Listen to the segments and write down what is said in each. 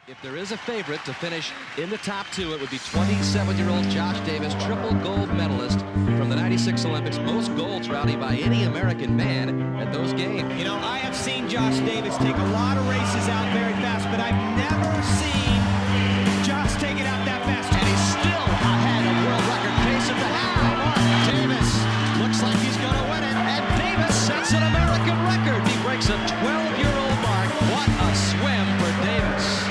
If there is a favorite to finish in the top two, it would be 27-year-old Josh Davis, triple gold medalist from the 96 Olympics. Most golds, Rowdy, by any American man at those games. You know, I have seen Josh Davis take a lot of races out very fast, but I've never seen Josh take it out that fast. And he's still ahead of world record pace at the half mark. Davis looks like he's going to win it, and Davis sets an American record. He breaks a 12-year-old mark. What a swim for Davis.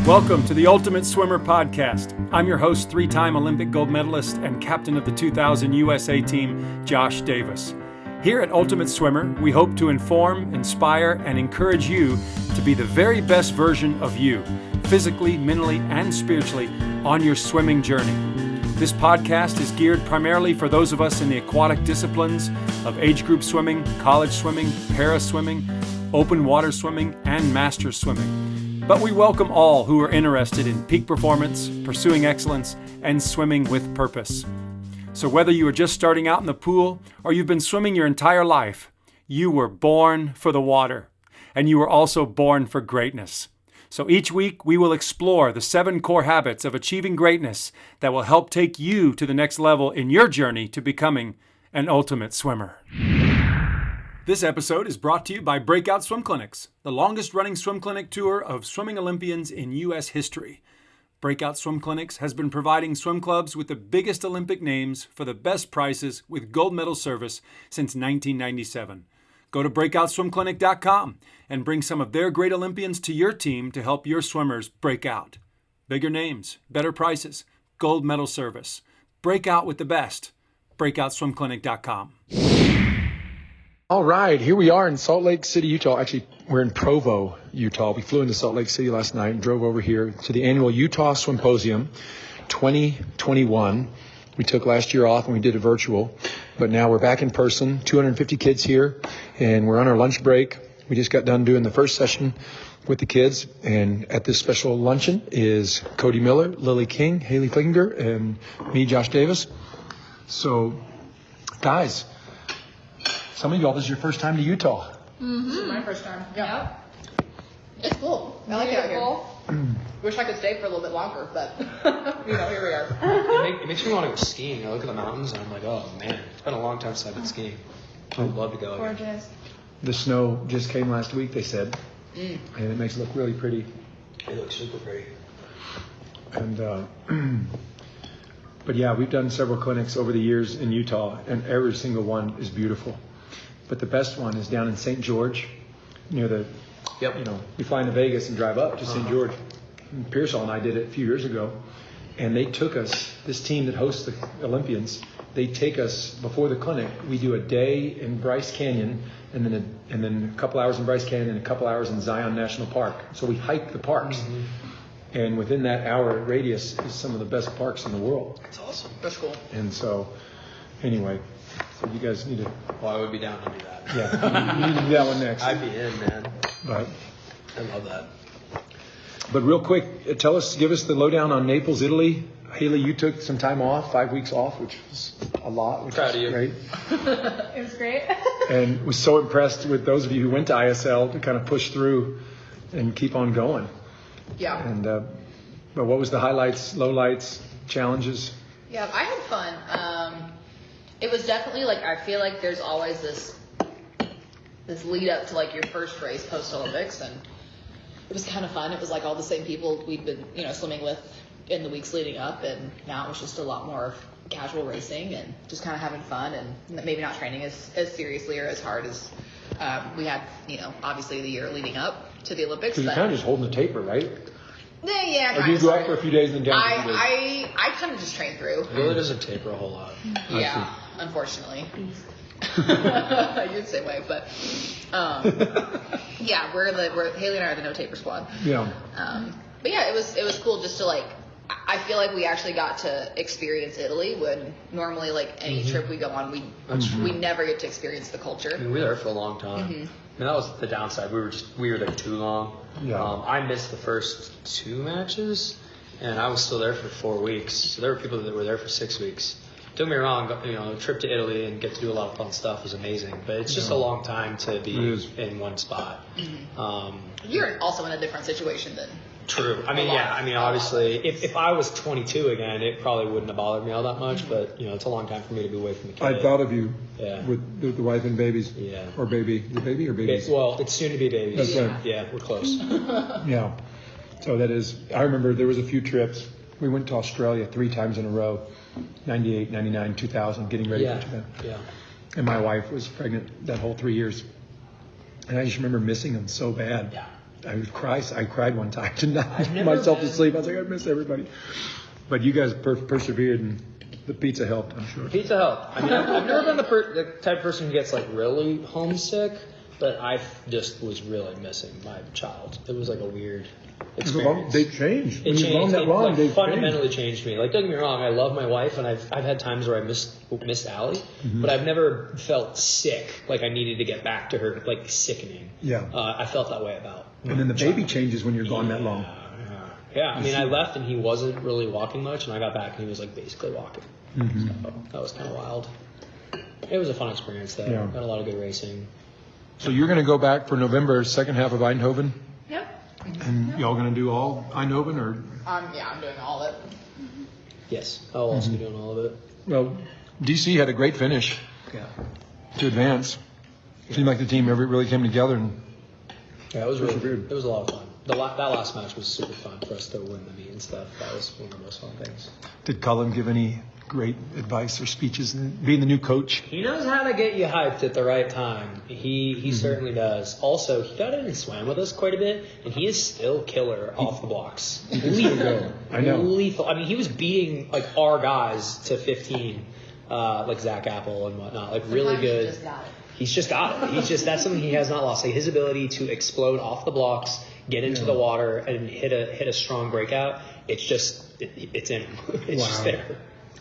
Welcome to the Ultimate Swimmer Podcast. I'm your host, three-time Olympic gold medalist and captain of the 2000 USA team, Josh Davis. Here at Ultimate Swimmer, we hope to inform, inspire, and encourage you to be the very best version of you, physically, mentally, and spiritually, on your swimming journey. This podcast is geared primarily for those of us in the aquatic disciplines of age group swimming, college swimming, para swimming, open water swimming, and master swimming. But we welcome all who are interested in peak performance, pursuing excellence, and swimming with purpose. So whether you are just starting out in the pool or you've been swimming your entire life, you were born for the water, and you were also born for greatness. So each week we will explore the 7 core habits of achieving greatness that will help take you to the next level in your journey to becoming an ultimate swimmer. This episode is brought to you by Breakout Swim Clinics, the longest-running swim clinic tour of swimming Olympians in U.S. history. Breakout Swim Clinics has been providing swim clubs with the biggest Olympic names for the best prices with gold medal service since 1997. Go to breakoutswimclinic.com and bring some of their great Olympians to your team to help your swimmers break out. Bigger names, better prices, gold medal service. Break out with the best. breakoutswimclinic.com. All right, here we are in Salt Lake City, Utah. Actually, we're in Provo, Utah. We flew into Salt Lake City last night and drove over here to the annual Utah Swimposium 2021. We took last year off and we did a virtual, but now we're back in person, 250 kids here, and we're on our lunch break. We just got done doing the first session with the kids, and at this special luncheon is Cody Miller, Lilly King, Hali Flickinger, and me, Josh Davis. So, guys, some of y'all, this is your first time to Utah. Mm-hmm. This is my first time. Yeah. It's cool. I like it out here. Wish I could stay for a little bit longer, but here we are. It makes me want to go skiing. I look at the mountains and I'm like, oh man, it's been a long time since I've been skiing. I'd love to go again. Gorgeous. The snow just came last week, they said, and it makes it look really pretty. It looks super pretty. And but yeah, we've done several clinics over the years in Utah, and every single one is beautiful. But the best one is down in St. George, near the, we fly into Vegas and drive up to St. George. And Pearsall and I did it a few years ago, and they took us, this team that hosts the Olympians, they take us before the clinic. We do a day in Bryce Canyon, and then a couple hours in Bryce Canyon, and a couple hours in Zion National Park. So we hike the parks. Mm-hmm. And within that hour radius is some of the best parks in the world. That's awesome. That's cool. And so, anyway, so you guys need to... Well, I would be down to do that. Yeah, you need to do that one next. I'd be in, man. But I love that. But real quick, give us the lowdown on Naples, Italy. Hali, you took some time off, 5 weeks off, which was a lot, which Proud was of you. Great. It was great. And was so impressed with those of you who went to ISL to kind of push through and keep on going. Yeah. And but what was the highlights, lowlights, challenges? Yeah, I had fun. It was definitely I feel like there's always this lead up to your first race post Olympics, and it was kind of fun. It was all the same people we'd been swimming with in the weeks leading up, and now it was just a lot more casual racing and just kind of having fun, and maybe not training as seriously or as hard as we had obviously the year leading up to the Olympics. Because you're kind of just holding the taper, right? Yeah. Or do you go up for a few days and then down for a few days? I kind of just train through. It really doesn't taper a whole lot. Yeah, unfortunately. You're the same way, but yeah, we're Hali and I are the no taper squad. Yeah. But yeah, it was cool just to I feel like we actually got to experience Italy when normally any trip we go on we never get to experience the culture. I mean, we were there for a long time. Mm-hmm. I mean, that was the downside. We were there too long. Yeah. I missed the first 2 matches, and I was still there for 4 weeks. So there were people that were there for 6 weeks. Don't get me wrong, a trip to Italy and get to do a lot of fun stuff is amazing, but it's just a long time to be in one spot. You're also in a different situation than. True. Obviously, if I was 22 again, it probably wouldn't have bothered me all that much, but, it's a long time for me to be away from the kid. I thought of you Yeah. with the wife and babies. Yeah. Or baby. The baby or babies? It's soon to be babies. That's right. Yeah, we're close. Yeah. So that is, I remember there was a few trips. We went to Australia 3 times in a row, 98, 99, 2000, getting ready for 2000. Yeah. And my wife was pregnant that whole 3 years. And I just remember missing them so bad. Yeah. I would cry. I cried one time to knock myself to sleep. I was like, I miss everybody. But you guys persevered, and the pizza helped, I'm sure. Pizza helped. I've never been the type of person who gets really homesick, but I just was really missing my child. It was like a weird experience. They changed. It changed. They fundamentally changed me. Don't get me wrong, I love my wife, and I've had times where I missed Hali, but I've never felt sick, like I needed to get back to her, sickening. Yeah. I felt that way about. And then the baby changes when you're gone that long. Yeah. I left and he wasn't really walking much, and I got back and he was basically walking. So that was kind of wild. It was a fun experience though. Yeah. Got a lot of good racing. So you're going to go back for November, second half of Eindhoven? Yep. And y'all going to do all Eindhoven or? I'm doing all of it. Yes, I'll also be doing all of it. Well, DC had a great finish Yeah. to advance. Seemed like the team really came together. And Yeah, it was Persevered. it was a lot of fun. That last match was super fun for us to win the meet and stuff. That was one of the most fun things. did Cullen give any great advice or speeches? Being the new coach? He knows how to get you hyped at the right time. He certainly does. Also, he got in and swam with us quite a bit, and he is still killer off the blocks. Lethal. I know. Lethal. He was beating our guys to 15, like Zach Apple and whatnot. Really Sometimes good. you just got it. He's just got it. That's something he has not lost. His ability to explode off the blocks, get into the water, and hit a strong breakout. It's in him. It's just there.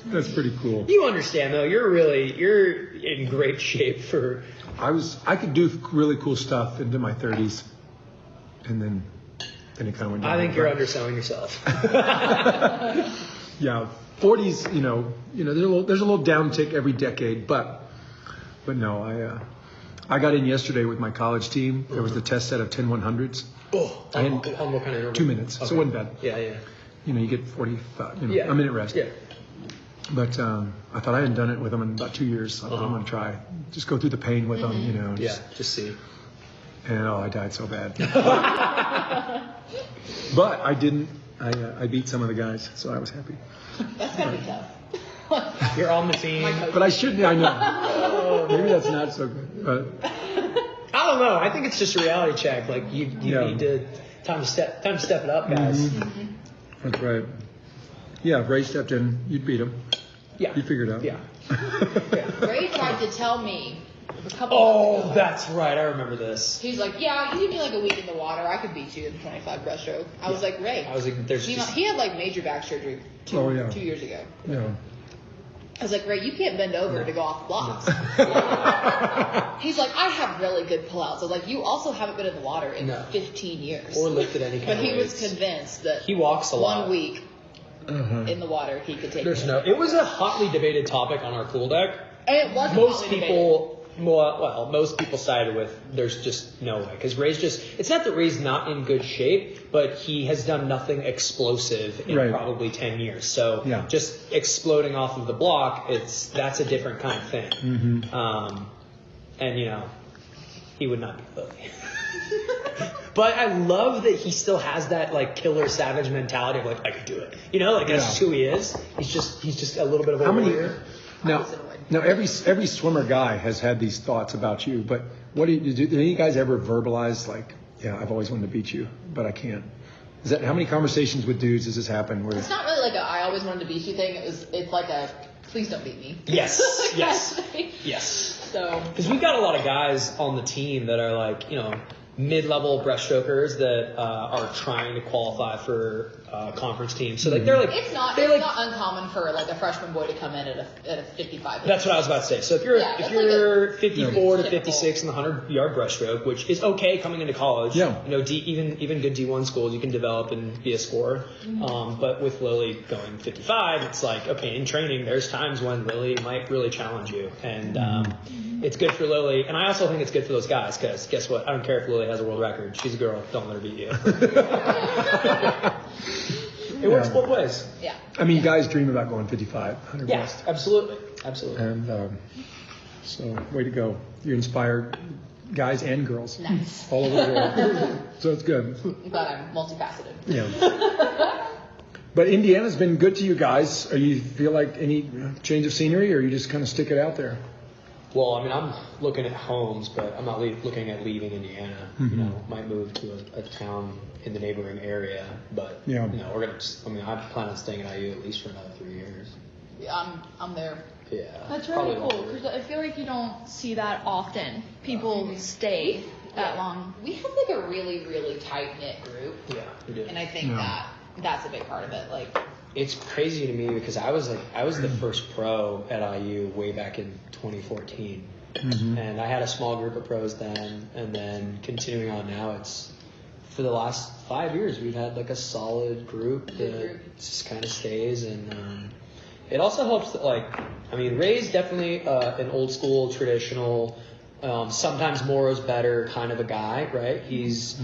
That's pretty cool. You understand though. You're in great shape for. I could do really cool stuff into my 30s, and then it kind of went down. I think you're underselling yourself. Yeah, 40s. There's a little downtick every decade, but no, I got in yesterday with my college team. There was the test set of 10 100s. Oh, on what kind of interval? 2 minutes, so it wasn't bad. Yeah. You get 45, a minute rest. Yeah. But I thought I hadn't done it with them in about 2 years, so I thought I'm going to try. Just go through the pain with them, Just see. And I died so bad. But I didn't. I beat some of the guys, so I was happy. That's gotta be tough. You're on the team. But I shouldn't. I know. Maybe that's not so good. But I don't know. I think it's just a reality check. You need to time to step it up, guys. that's right. Yeah, if Ray stepped in, you'd beat him. Yeah. You'd figure it out. Yeah. Ray tried to tell me a couple months ago. That's right. I remember this. He's like, yeah, you give me a week in the water, I could beat you in 25 breaststroke. I was like, Ray. I was like, there's just. He had major back surgery 2 years ago. Yeah. I was like, Ray, you can't bend over to go off blocks. He's like, I have really good pullouts. I was like, you also haven't been in the water in 15 years. Or lifted any kind But of he was weights. convinced that He walks a lot. 1 week in the water he could take it. It was a hotly debated topic on our pool deck. And it wasn't Most hotly people, most people sided with there's just no way because Ray's it's not that Ray's not in good shape, but he has done nothing explosive in probably 10 years. So just exploding off of the block, that's a different kind of thing. Mm-hmm. And he would not be Lilly. But I love that he still has that killer savage mentality of I could do it. That's just who he is. He's just a little bit of a warrior. Now every swimmer guy has had these thoughts about you, but what do you guys ever verbalize I've always wanted to beat you, but I can't? How many conversations with dudes does this happen where it's not really I always wanted to beat you thing. It's like a please don't beat me. Yes. Yes. Yes. So because we've got a lot of guys on the team that are mid-level breaststrokers that are trying to qualify for conference teams. So like they're like it's not uncommon for like a freshman boy to come in at a 55. That's what I was about to say. So if you're 54 to 56 in the 100-yard breaststroke, which is okay coming into college, even good D1 schools you can develop and be a scorer. But with Lilly going 55, it's like okay, in training there's times when Lilly might really challenge you, and it's good for Lilly, and I also think it's good for those guys because guess what? I don't care if Lilly has a world record. She's a girl. Don't let her beat you. It works both ways. Yeah. I mean, guys dream about going 55, 100 Yeah, breast. absolutely. And so, way to go. You inspire guys and girls. Nice. All over the world. So it's good. I'm glad I'm multifaceted. Yeah. But Indiana's been good to you guys. Are you feel like any change of scenery, or you just kind of stick it out there? Well, I mean, I'm looking at homes, but I'm not looking at leaving Indiana. You know, might move to a town in the neighboring area, but you know, we're gonna. I plan on staying at IU at least for another 3 years. Yeah, I'm there. Yeah, that's really cool because I feel like you don't see that often. People stay that long. We have like a really, really tight knit group. Yeah, we do. And I think that's a big part of it. Like, it's crazy to me because I was the first pro at IU way back in 2014, and I had a small group of pros then, and then continuing on now, it's for the last 5 years we've had like a solid group that just kind of stays, and it also helps that Ray's definitely an old school traditional. Sometimes more is better kind of a guy, right? He's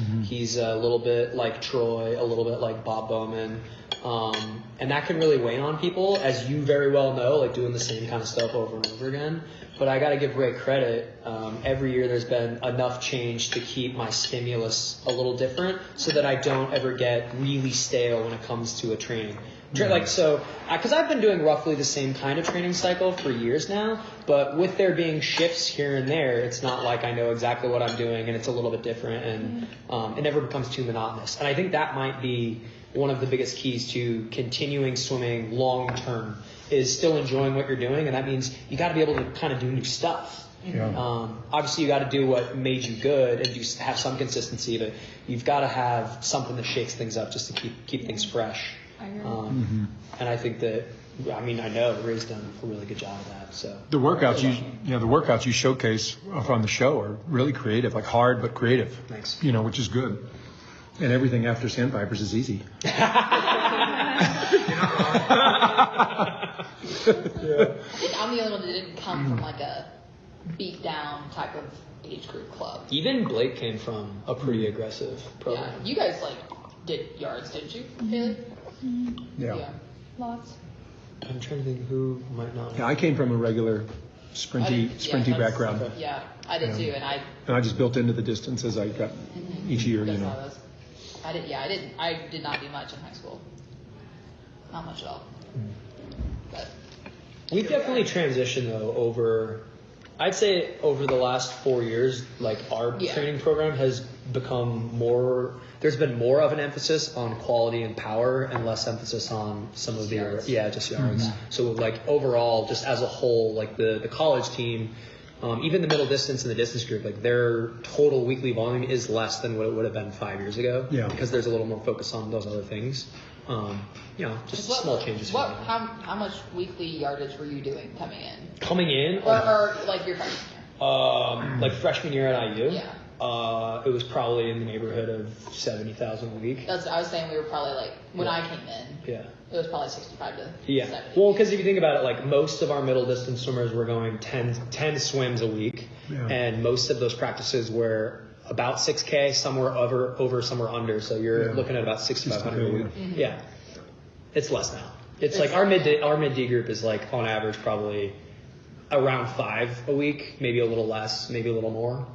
a little bit like Troy, a little bit like Bob Bowman. And that can really weigh on people, as you very well know, like doing the same kind of stuff over and over again. But I got to give Ray credit. Every year there's been enough change to keep my stimulus a little different so that I don't ever get really stale when it comes to a training. Because I've been doing roughly the same kind of training cycle for years now, but with there being shifts here and there, it's not like I know exactly what I'm doing and it's a little bit different, and it never becomes too monotonous. And I think that might be one of the biggest keys to continuing swimming long term is still enjoying what you're doing, and that means you got to be able to kind of do new stuff. Yeah. Obviously, you got to do what made you good and have some consistency, but you've got to have something that shakes things up just to keep things fresh. And I think that, I know Ray's done a really good job of that. So the workouts you showcase on the show are really creative, like hard but creative. Thanks. Which is good. And everything after Sandpipers is easy. I think I'm the only one that didn't come from like a beat down type of age group club. Even Blake came from a pretty aggressive program. Yeah, you guys did yards, didn't you, Haley? Yeah. Lots. I'm trying to think who might not. Yeah, I came from a regular sprinty background. Yeah, I did too, and I just built into the distance as I got each year. That's how it was. I did not do much in high school. Not much at all. But we've definitely transitioned though over. I'd say over the last 4 years, like our training program has become more. There's been more of an emphasis on quality and power, and less emphasis on some of the yards. So like overall, just as a whole, like the college team, even the middle distance and the distance group, like their total weekly volume is less than what it would have been 5 years ago. Yeah. Because there's a little more focus on those other things. Just small changes. How much weekly yardage were you doing coming in? Or like your freshman year? Like freshman year at IU? Yeah. It was probably in the neighborhood of 70,000 a week. I was saying we were probably like, when I came in, it was probably 65 to 70. Well, because if you think about it, like most of our middle distance swimmers were going 10 swims a week, and most of those practices were about 6K, some were over, some were under, so you're looking at about 6,500 a week. Yeah. It's less now. It's like our mid D group is like on average probably around 5 a week, maybe a little less, maybe a little more.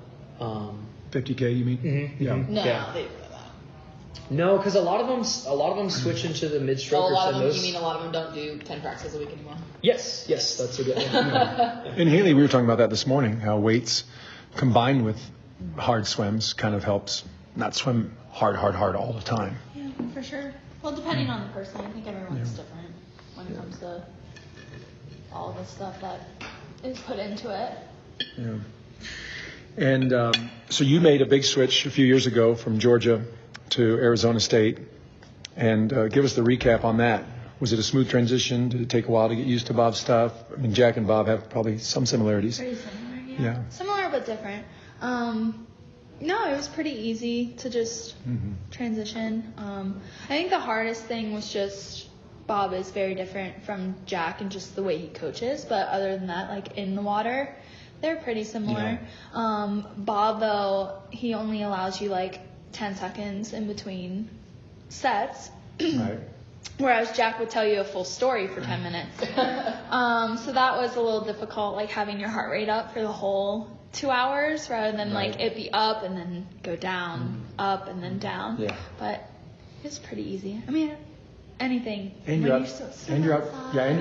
50K, you mean? Mm-hmm. Yeah. No, they do that. No, because a lot of them switch into the mid strokers. A lot of them. You mean a lot of them don't do 10 practices a week anymore? Yes, that's a good one. And Haley, we were talking about that this morning. How weights combined with hard swims kind of helps not swim hard all the time. Yeah, for sure. Well, depending on the person, I think everyone's different when it comes to all the stuff that is put into it. Yeah. And so you made a big switch a few years ago from Georgia to Arizona State. And give us the recap on that. Was it a smooth transition? Did it take a while to get used to Bob's stuff? I mean, Jack and Bob have probably some similarities. Very similar, yeah. Similar but different. No, it was pretty easy to just transition. I think the hardest thing was just Bob is very different from Jack and just the way he coaches. But other than that, like in the water, they're pretty similar. Yeah. Bob, though, he only allows you like 10 seconds in between sets. Right. Whereas Jack would tell you a full story for 10 minutes. So that was a little difficult, like having your heart rate up for the whole 2 hours rather than like it be up and then go down, up and then down. Yeah. But it's pretty easy. I mean, anything. And you're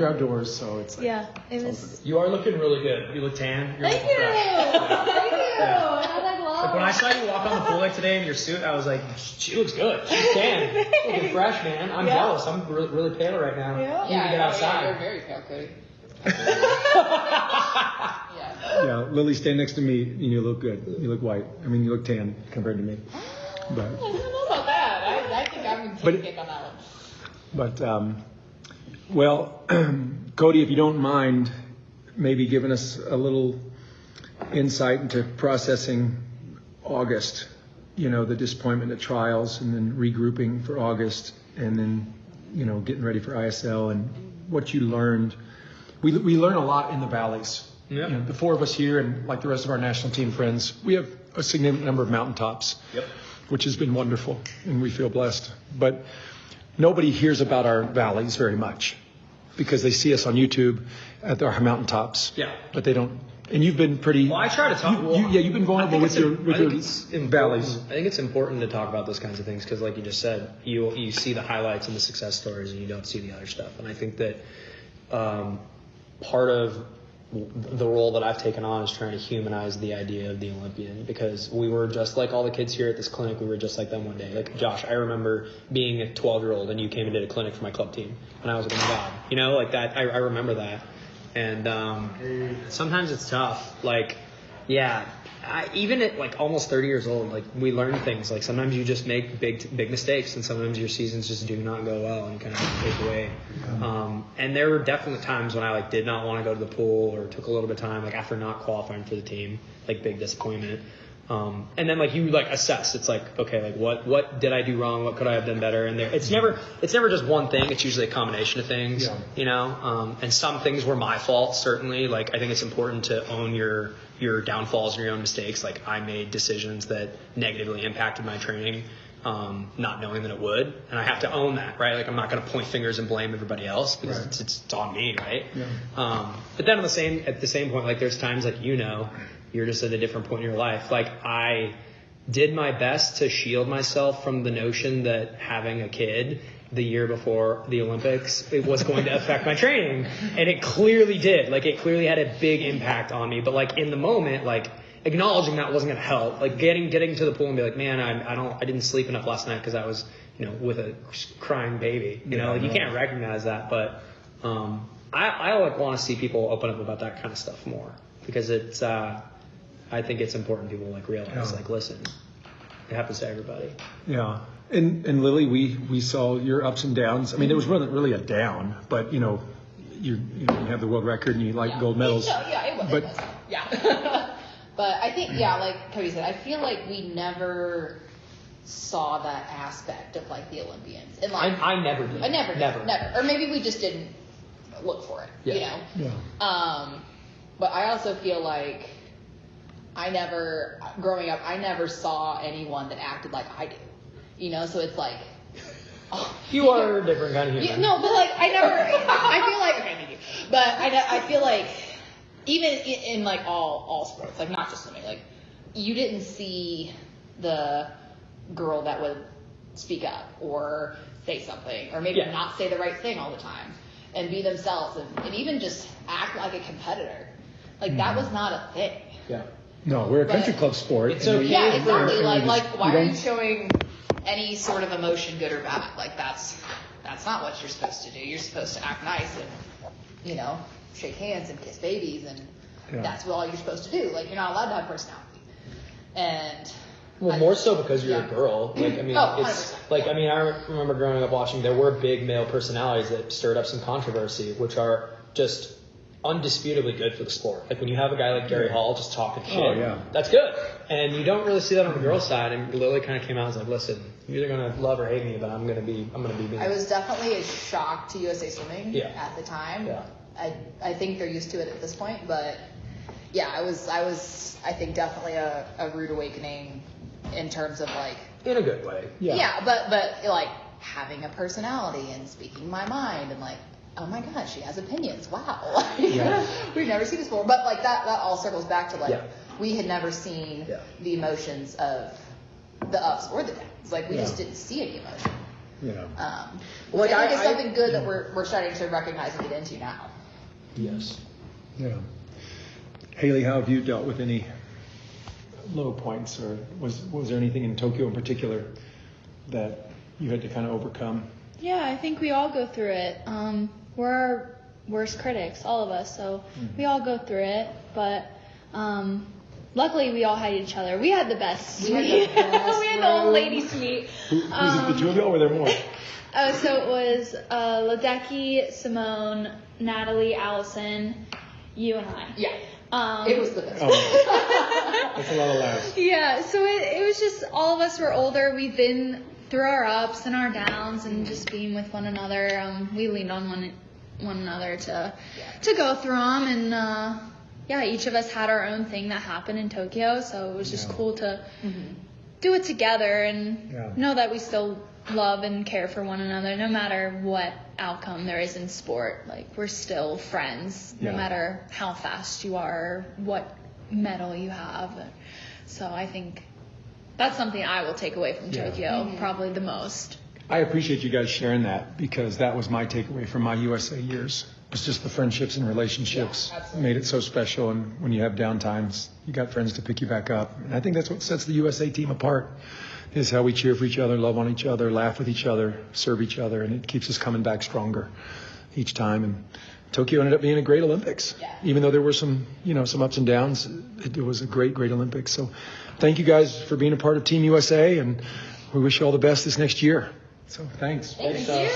outdoors, so it's like, it was. You are looking really good. You look tan. Thank you. Thank you. Like when I saw you walk on the pool deck today in your suit, I was like, she looks good. She's tan. Looking fresh, man. I'm jealous. I'm really pale right now. Yeah, you need to get outside. You're very pale, Cody. Yeah, Lily, stand next to me and you look good. You look white. I mean, you look tan compared to me. But I don't know about that. I think I'm going to take on that one. But, well, Cody, if you don't mind, maybe giving us a little insight into processing August, you know, the disappointment at trials and then regrouping for August and then, you know, getting ready for ISL and what you learned. We learn a lot in the valleys. Yep. You know, the four of us here and like the rest of our national team friends, we have a significant number of mountaintops, which has been wonderful and we feel blessed. But nobody hears about our valleys very much because they see us on YouTube at our mountaintops. Yeah. But they don't. And you've been pretty. Well, I try to talk. You've been vulnerable with your valleys. I think it's important to talk about those kinds of things because, like you just said, you see the highlights and the success stories, and you don't see the other stuff. And I think that part of the role that I've taken on is trying to humanize the idea of the Olympian because we were just like all the kids here at this clinic. We were just like them one day. Like Josh, I remember being a 12-year-old and you came and did a clinic for my club team, and I was like, oh my God, you know, like that. I remember that. And sometimes it's tough. Like, even at like almost 30 years old, like we learn things. Like sometimes you just make big mistakes, and sometimes your seasons just do not go well, and you kind of take away. And there were definitely times when I like did not want to go to the pool or took a little bit of time, like after not qualifying for the team, like big disappointment. And then like you like assess. It's like, okay, like what did I do wrong? What could I have done better? And it's never just one thing. It's usually a combination of things, you know. And some things were my fault, certainly. Like I think it's important to own your downfalls and your own mistakes. Like I made decisions that negatively impacted my training, not knowing that it would, and I have to own that, right? Like I'm not going to point fingers and blame everybody else because it's on me, right? Yeah. But then at the same point, like there's times like you're just at a different point in your life. Like I did my best to shield myself from the notion that having a kid the year before the Olympics, it was going to affect my training. And it clearly did. Like it clearly had a big impact on me. But like in the moment, like acknowledging that wasn't going to help. Like getting to the pool and be like, man, I didn't sleep enough last night because I was, with a crying baby. You can't recognize that. But I like want to see people open up about that kind of stuff more because it's I think it's important people like realize like listen, it happens to everybody. Yeah. And Lily, we saw your ups and downs. I mean, it was really a down, but you have the world record and you like gold medals. It was. But I think like Cody said, I feel like we never saw that aspect of like the Olympians. And like I never did. I never. Or maybe we just didn't look for it. Yeah. But I also feel like growing up, I never saw anyone that acted like I do. So it's like, you are a different kind of human. No, but like I feel like, okay, thank you. But I feel like even in like all sports, like not just swimming, like you didn't see the girl that would speak up or say something or maybe not say the right thing all the time and be themselves and even just act like a competitor. Like that was not a thing. Yeah. No, we're a country club sport. It's okay. Yeah, exactly. Like why are you showing any sort of emotion, good or bad? Like that's not what you're supposed to do. You're supposed to act nice and, shake hands and kiss babies and that's all you're supposed to do. Like you're not allowed to have personality. And Well, more so because you're a girl. Like, I mean, it's 100%. like, I mean, I remember growing up watching, there were big male personalities that stirred up some controversy, which are just undisputably good for the sport. Like when you have a guy like Gary Hall just talking shit, that's good. And you don't really see that on the girls' side. And Lilly kind of came out and was like, listen, you're either going to love or hate me, but I'm going to be mean. I was definitely a shock to USA Swimming Yeah. at the time. Yeah. I think they're used to it at this point, but yeah, I was I think definitely a rude awakening in terms of like, in a good way. yeah, but like having a personality and speaking my mind and like, oh my God, she has opinions. Wow. We've never seen this before. But like that all circles back to like, we had never seen the emotions of the ups or the downs. Like we just didn't see any emotion. Like I think it's something good that we're starting to recognize and get into now. Yes. Yeah. Hali, how have you dealt with any low points, or was there anything in Tokyo in particular that you had to kind of overcome? Yeah, I think we all go through it. We're our worst critics, all of us, so we all go through it. But luckily, we all had each other. We had the best suite. We had the old lady suite. Was it the two of you, or were there more? So it was Ledecky, Simone, Natalie, Allison, you and I. Yeah. It was the best. That's a lot of laughs. Yeah, so it was just all of us were older. We've been through our ups and our downs and just being with one another. We leaned on one another to go through them. And each of us had our own thing that happened in Tokyo. So it was just cool to do it together and know that we still love and care for one another no matter what outcome there is in sport. Like we're still friends no matter how fast you are, what medal you have. So I think that's something I will take away from Tokyo probably the most. I appreciate you guys sharing that, because that was my takeaway from my USA years. It's just the friendships and relationships made it so special. And when you have down times, you got friends to pick you back up. And I think that's what sets the USA team apart, is how we cheer for each other, love on each other, laugh with each other, serve each other. And it keeps us coming back stronger each time. And Tokyo ended up being a great Olympics. Even though there were some ups and downs, it was a great Olympics. So thank you guys for being a part of Team USA, and we wish you all the best this next year. So thanks. Thank you.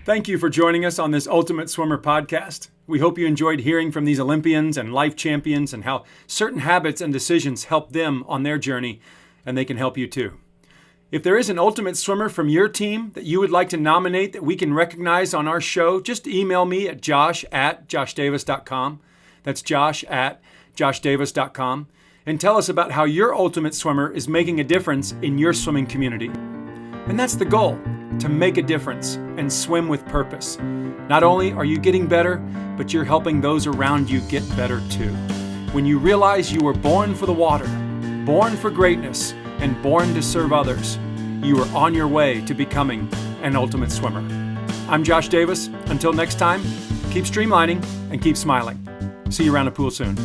Thank you for joining us on this Ultimate Swimmer podcast. We hope you enjoyed hearing from these Olympians and life champions and how certain habits and decisions help them on their journey, and they can help you too. If there is an Ultimate Swimmer from your team that you would like to nominate that we can recognize on our show, just email me at josh@joshdavis.com. That's josh@joshdavis.com. And tell us about how your Ultimate Swimmer is making a difference in your swimming community. And that's the goal, to make a difference and swim with purpose. Not only are you getting better, but you're helping those around you get better too. When you realize you were born for the water, born for greatness, and born to serve others, you are on your way to becoming an Ultimate Swimmer. I'm Josh Davis. Until next time, keep streamlining and keep smiling. See you around the pool soon.